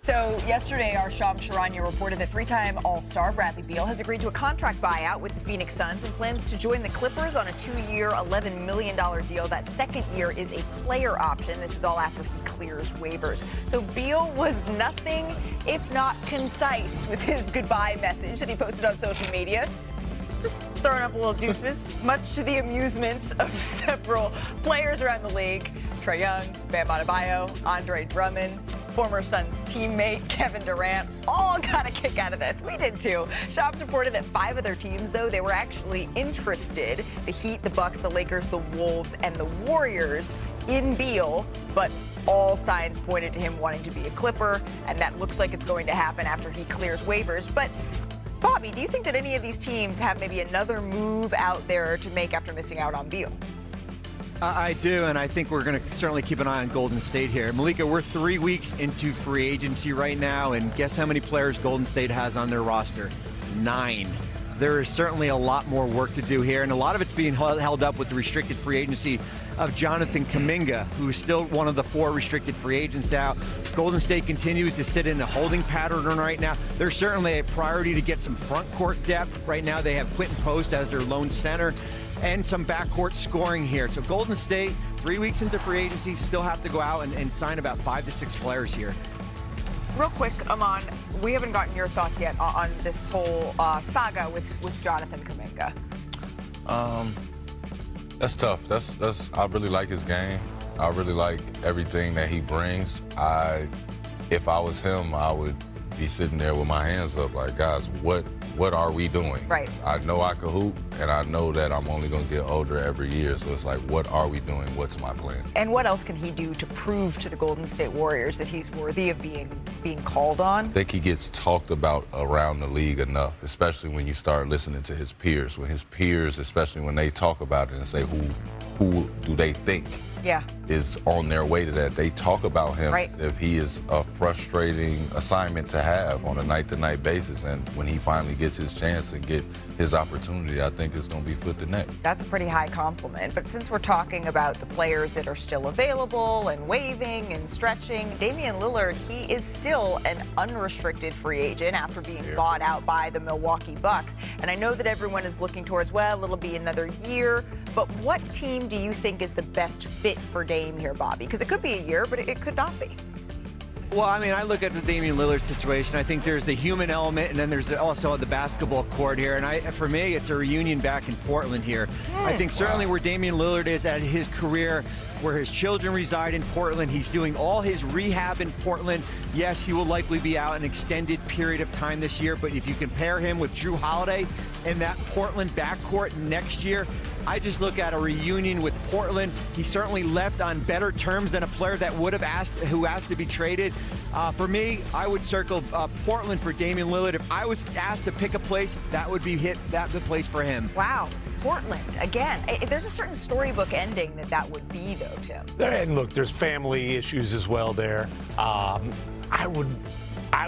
So yesterday, our Sham Charania reported that three-time All-Star Bradley Beal has agreed to a contract buyout with the Phoenix Suns and plans to join the Clippers on a 2-year, $11 million deal. That second year is a player option. This is all after he clears waivers. So Beal was nothing if not concise with his goodbye message that he posted on social media. Just throwing up little deuces, much to the amusement of several players around the league. Trae Young, Bam Adebayo, Andre Drummond, former Suns teammate Kevin Durant, all got a kick out of this. We did too. Sharpe reported that 5 of their teams, though, they were actually interested. The Heat, the Bucks, the Lakers, the Wolves, and the Warriors in Beal, but all signs pointed to him wanting to be a Clipper, and that looks like it's going to happen after he clears waivers. But Bobby, do you think that any of these teams have maybe another move out there to make after missing out on Beal? I do, and I think we're going to certainly keep an eye on Golden State here. Malika, we're 3 weeks into free agency right now, and guess how many players Golden State has on their roster? 9. There is certainly a lot more work to do here, and a lot of it's being held up with the restricted free agency of Jonathan Kuminga, who is still one of the 4 restricted free agents out. Golden State continues to sit in a holding pattern right now. There's certainly a priority to get some front court depth. Right now they have Quentin Post as their lone center and some backcourt scoring here. So Golden State, 3 weeks into free agency, still have to go out and sign about 5 to 6 players here. Real quick, Aman, we haven't gotten your thoughts yet on this whole saga with Jonathan Kuminga. That's tough. I really like his game. I really like everything that he brings. If I was him, I would be sitting there with my hands up like, guys, what are we doing? Right. I know I can hoop, and I know that I'm only going to get older every year. So it's like, what are we doing? What's my plan? And what else can he do to prove to the Golden State Warriors that he's worthy of being called on? I think he gets talked about around the league enough, especially when you start listening to his peers. When his peers, especially when they talk about it and say, who do they think is on their way to that? They talk about him as if he is a frustrating assignment to have on a night-to-night basis. And when he finally gets his chance and get his opportunity, I think it's going to be foot to neck. That's a pretty high compliment. But since we're talking about the players that are still available and waiving and stretching, Damian Lillard, he is still an unrestricted free agent after being bought out by the Milwaukee Bucks. And I know that everyone is looking towards, well, it'll be another year. But what team do you think is the best fit for Dame here, Bobby? Because it could be a year, but it could not be. Well, I mean, I look at the Damian Lillard situation. I think there's the human element, and then there's also the basketball court here. And for me, it's a reunion back in Portland here. I think certainly where Damian Lillard is at his career, where his children reside in Portland, he's doing all his rehab in Portland. Yes, he will likely be out an extended period of time this year, but if you compare him with Jrue Holiday in that Portland backcourt next year, I just look at a reunion with Portland. He certainly left on better terms than a player that would have who asked to be traded. For me, I would circle Portland for Damian Lillard. If I was asked to pick a place, that would be the place for him. Wow. Portland, again. There's a certain storybook ending that would be, though, Tim. And look, there's family issues as well there. I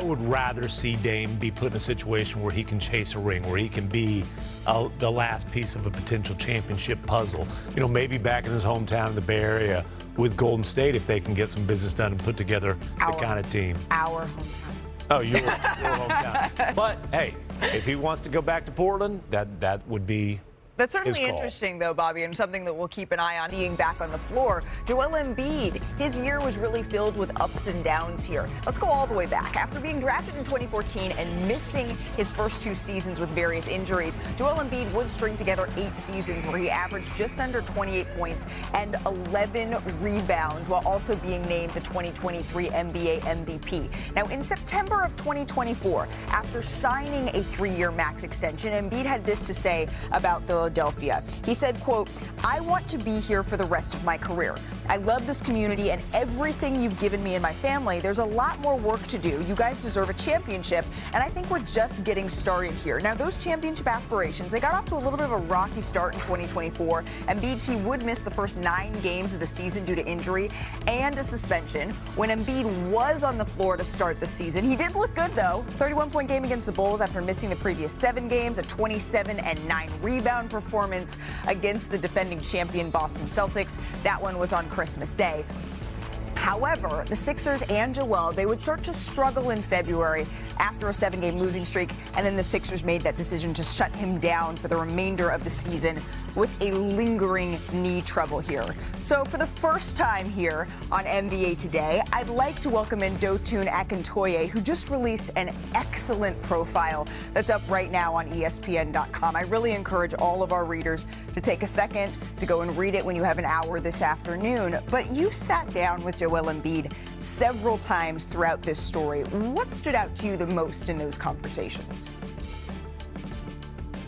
would rather see Dame be put in a situation where he can chase a ring, where he can be the last piece of a potential championship puzzle. You know, maybe back in his hometown in the Bay Area with Golden State, if they can get some business done and put together the kind of team. Our hometown. Oh, your hometown. But, hey, if he wants to go back to Portland, that would be That's certainly interesting, though, Bobby, and something that we'll keep an eye on. Seeing back on the floor, Joel Embiid, his year was really filled with ups and downs here. Let's go all the way back. After being drafted in 2014 and missing his first 2 seasons with various injuries, Joel Embiid would string together 8 seasons where he averaged just under 28 points and 11 rebounds, while also being named the 2023 NBA MVP. Now, in September of 2024, after signing a 3-year max extension, Embiid had this to say about Philadelphia. He said, quote, "I want to be here for the rest of my career. I love this community and everything you've given me and my family. There's a lot more work to do. You guys deserve a championship, and I think we're just getting started here." Now, those championship aspirations, they got off to a little bit of a rocky start in 2024. Embiid, he would miss the first 9 games of the season due to injury and a suspension. When Embiid was on the floor to start the season, he did look good, though. 31-point game against the Bulls after missing the previous 7 games, a 27-9 rebound performance against the defending champion Boston Celtics. That one was on Christmas Day. However, the Sixers and Joel, they would start to struggle in February after a 7-game losing streak, and then the Sixers made that decision to shut him down for the remainder of the season with a lingering knee trouble here. So for the first time here on NBA Today, I'd like to welcome in Dotun Akintoye, who just released an excellent profile that's up right now on ESPN.com. I really encourage all of our readers to take a second to go and read it when you have an hour this afternoon. But you sat down with Joel Embiid several times throughout this story. What stood out to you the most in those conversations?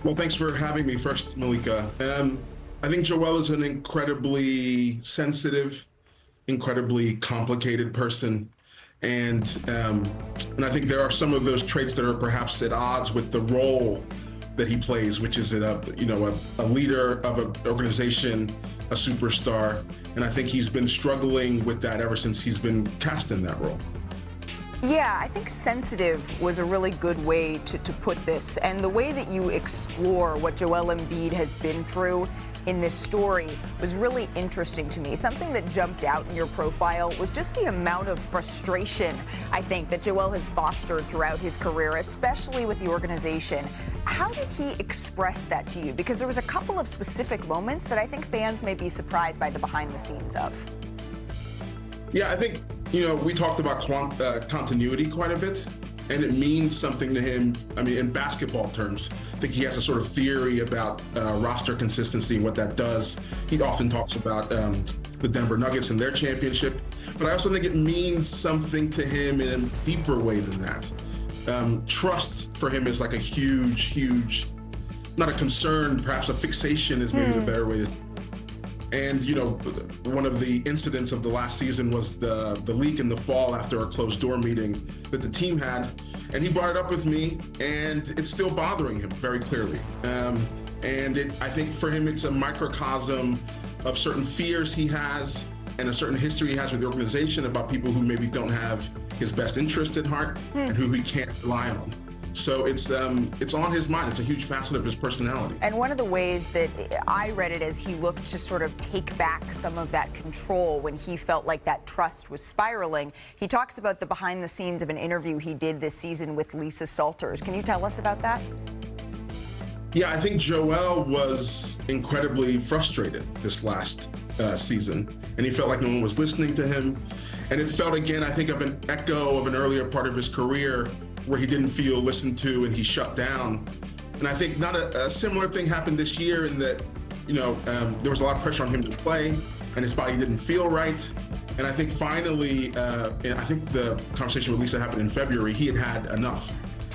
Well, thanks for having me first, Malika. I think Joel is an incredibly sensitive, incredibly complicated person. And I think there are some of those traits that are perhaps at odds with the role that he plays, which is a leader of an organization, a superstar. And I think he's been struggling with that ever since he's been cast in that role. Yeah, I think sensitive was a really good way to put this. And the way that you explore what Joel Embiid has been through in this story was really interesting to me. Something that jumped out in your profile was just the amount of frustration, I think, that Joel has fostered throughout his career, especially with the organization. How did he express that to you? Because there was a couple of specific moments that I think fans may be surprised by the behind the scenes of. Yeah, I think, we talked about continuity quite a bit, and it means something to him. I mean, in basketball terms, I think he has a sort of theory about roster consistency and what that does. He often talks about the Denver Nuggets and their championship, but I also think it means something to him in a deeper way than that. Trust for him is like a huge, not a concern, perhaps a fixation is maybe the better way to. And, one of the incidents of the last season was the leak in the fall after a closed door meeting that the team had. And he brought it up with me, and it's still bothering him very clearly. I think for him, it's a microcosm of certain fears he has and a certain history he has with the organization about people who maybe don't have his best interest at heart and who he can't rely on. So it's on his mind. It's a huge facet of his personality. And one of the ways that I read it is he looked to sort of take back some of that control when he felt like that trust was spiraling. He talks about the behind the scenes of an interview he did this season with Lisa Salters. Can you tell us about that? Yeah, I think Joel was incredibly frustrated this last season, and he felt like no one was listening to him. And it felt, again, I think, of an echo of an earlier part of his career where he didn't feel listened to and he shut down. And I think not a similar thing happened this year in that, there was a lot of pressure on him to play and his body didn't feel right. And I think finally, I think the conversation with Lisa happened in February, he had had enough.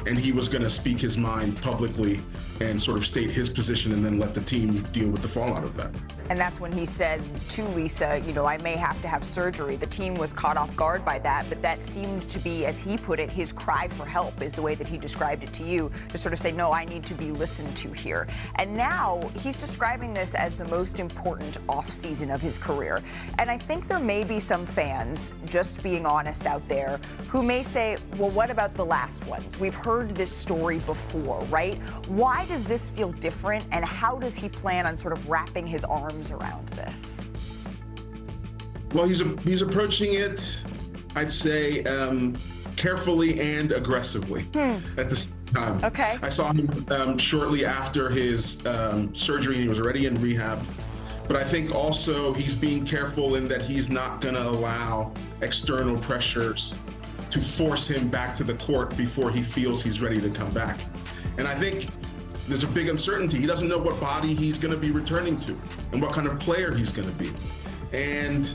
And he was going to speak his mind publicly and sort of state his position and then let the team deal with the fallout of that. And that's when he said to Lisa, I may have to have surgery. The team was caught off guard by that, but that seemed to be, as he put it, his cry for help is the way that he described it to you, to sort of say, no, I need to be listened to here. And now he's describing this as the most important offseason of his career. And I think there may be some fans, just being honest out there, who may say, well, what about the last ones? We've heard this story before, right? Why does this feel different, and how does he plan on sort of wrapping his arms around this? Well, he's approaching it, I'd say, carefully and aggressively at the same time. Okay. I saw him shortly after his surgery, and he was already in rehab. But I think also he's being careful in that he's not going to allow external pressures to force him back to the court before he feels he's ready to come back. And I think there's a big uncertainty. He doesn't know what body he's going to be returning to and what kind of player he's going to be. And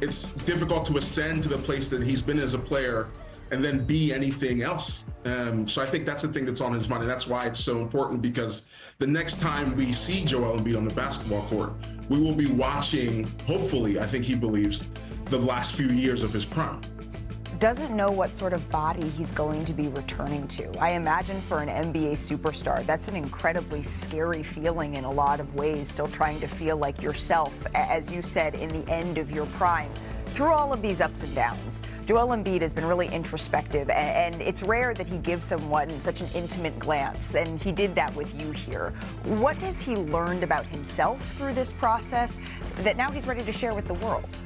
it's difficult to ascend to the place that he's been as a player and then be anything else. So I think that's the thing that's on his mind, and that's why it's so important, because the next time we see Joel Embiid on the basketball court, we will be watching, hopefully, I think he believes, the last few years of his prime. Doesn't know what sort of body he's going to be returning to. I imagine for an NBA superstar, that's an incredibly scary feeling in a lot of ways, still trying to feel like yourself, as you said, in the end of your prime. Through all of these ups and downs, Joel Embiid has been really introspective, and it's rare that he gives someone such an intimate glance, and he did that with you here. What has he learned about himself through this process that now he's ready to share with the world?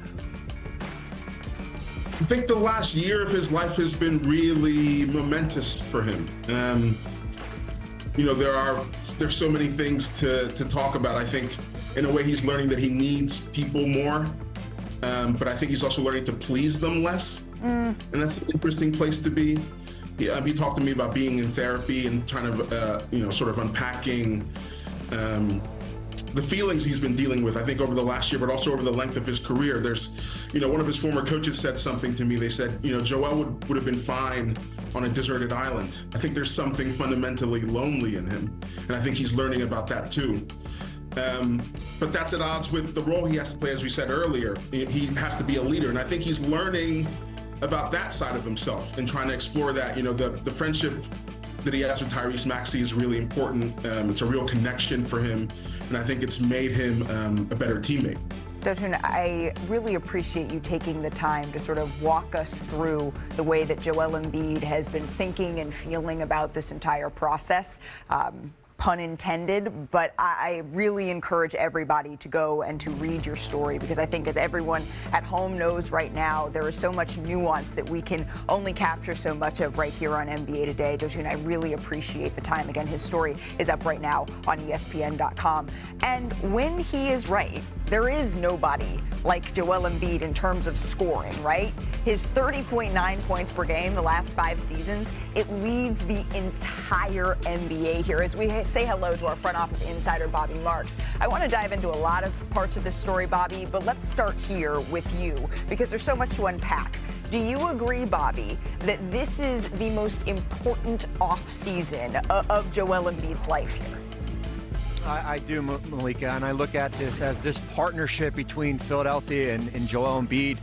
I think the last year of his life has been really momentous for him. You know, there's so many things to talk about. I think in a way he's learning that he needs people more, but I think he's also learning to please them less. And that's an interesting place to be. He talked to me about being in therapy and trying to, you know, sort of unpacking the feelings he's been dealing with, I think, over the last year, but also over the length of his career. There's, you know, one of his former coaches said something to me. They said, you know, Joel would have been fine on a deserted island. I think there's something fundamentally lonely in him, and I think he's learning about that too. But that's at odds with the role he has to play, as we said earlier. He has to be a leader, and I think he's learning about that side of himself and trying to explore that. You know, the friendship that he has with Tyrese Maxey is really important. It's a real connection for him, and I think it's made him a better teammate. Dotun, I really appreciate you taking the time to sort of walk us through the way that Joel Embiid has been thinking and feeling about this entire process. Pun intended, but I really encourage everybody to go and to read your story, because I think, as everyone at home knows right now, there is so much nuance that we can only capture so much of right here on NBA Today. Dotun, I really appreciate the time. Again, his story is up right now on ESPN.com. And when he is right, there is nobody like Joel Embiid in terms of scoring, right? His 30.9 points per game the last 5 seasons, it leads the entire NBA here. As we say hello to our front office insider, Bobby Marks, I want to dive into a lot of parts of this story, Bobby, but let's start here with you, because there's so much to unpack. Do you agree, Bobby, that this is the most important offseason of Joel Embiid's life here? I do, Malika, and I look at this as this partnership between Philadelphia and Joel Embiid.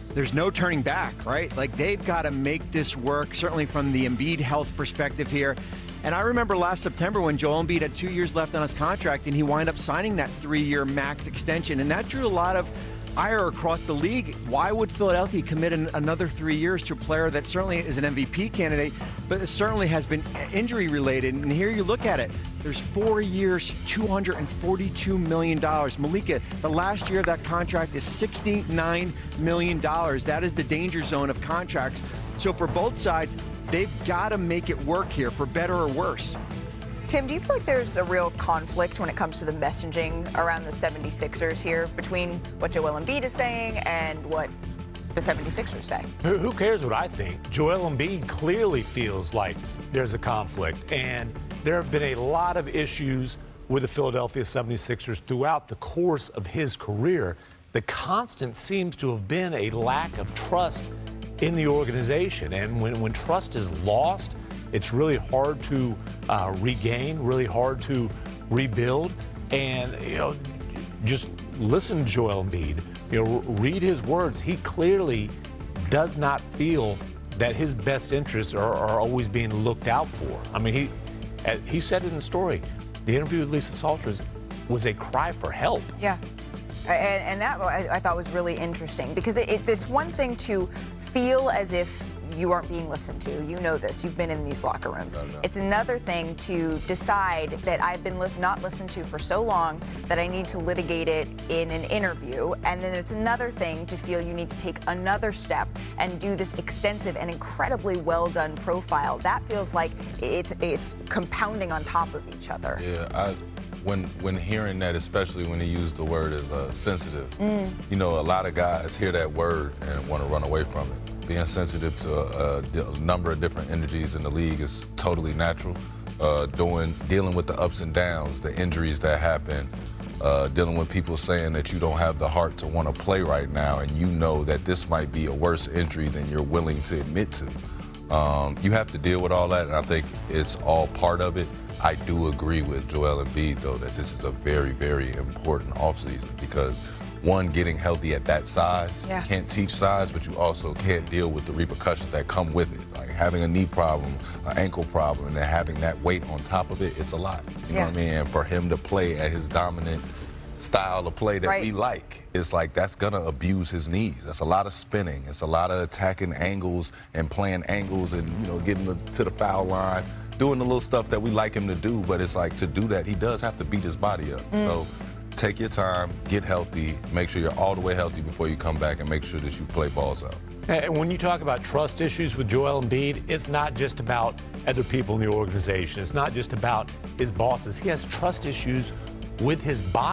There's no turning back, right? Like, they've got to make this work, certainly from the Embiid health perspective here. And I remember last September when Joel Embiid had 2 years left on his contract, and he wound up signing that 3-year max extension, and that drew a lot of ire across the league. Why would Philadelphia commit another 3 years to a player that certainly is an MVP candidate, but it certainly has been injury related? And here you look at it. There's 4 years, $242 million. Malika, the last year of that contract is $69 million. That is the danger zone of contracts. So for both sides, they've got to make it work here, for better or worse. Tim, do you feel like there's a real conflict when it comes to the messaging around the 76ers here between what Joel Embiid is saying and what the 76ers say? Who cares what I think? Joel Embiid clearly feels like there's a conflict, and there have been a lot of issues with the Philadelphia 76ers throughout the course of his career. The constant seems to have been a lack of trust in the organization, and when trust is lost, it's really hard to regain, really hard to rebuild. And, you know, just listen to Joel Embiid, you know, read his words. He clearly does not feel that his best interests are always being looked out for. I mean, he said in the story, the interview with Lisa Salters was a cry for help. Yeah. And that I thought was really interesting, because it's one thing to feel as if you aren't being listened to. You know this. You've been in these locker rooms. It's another thing to decide that I've been not listened to for so long that I need to litigate it in an interview. And then it's another thing to feel you need to take another step and do this extensive and incredibly well done profile. That feels like it's compounding on top of each other. Yeah, when hearing that, especially when he used the word as sensitive, you know, a lot of guys hear that word and want to run away from it. Being sensitive to a number of different energies in the league is totally natural. Dealing with the ups and downs, the injuries that happen, dealing with people saying that you don't have the heart to want to play right now, and you know that this might be a worse injury than you're willing to admit to. You have to deal with all that, and I think it's all part of it. I do agree with Joel Embiid, though, that this is a very, very important offseason, because one, getting healthy at that size, you can't teach size, but you also can't deal with the repercussions that come with it. Like having a knee problem, an ankle problem, and then having that weight on top of it, it's a lot. You know what I mean? And for him to play at his dominant style of play that we like, it's like that's gonna abuse his knees. That's a lot of spinning. It's a lot of attacking angles and playing angles and, you know, getting to the foul line, doing the little stuff that we like him to do. But it's like, to do that, he does have to beat his body up. So take your time, get healthy, make sure you're all the way healthy before you come back, and make sure that you play balls out. And when you talk about trust issues with Joel Embiid, it's not just about other people in the organization. It's not just about his bosses. He has trust issues with his body.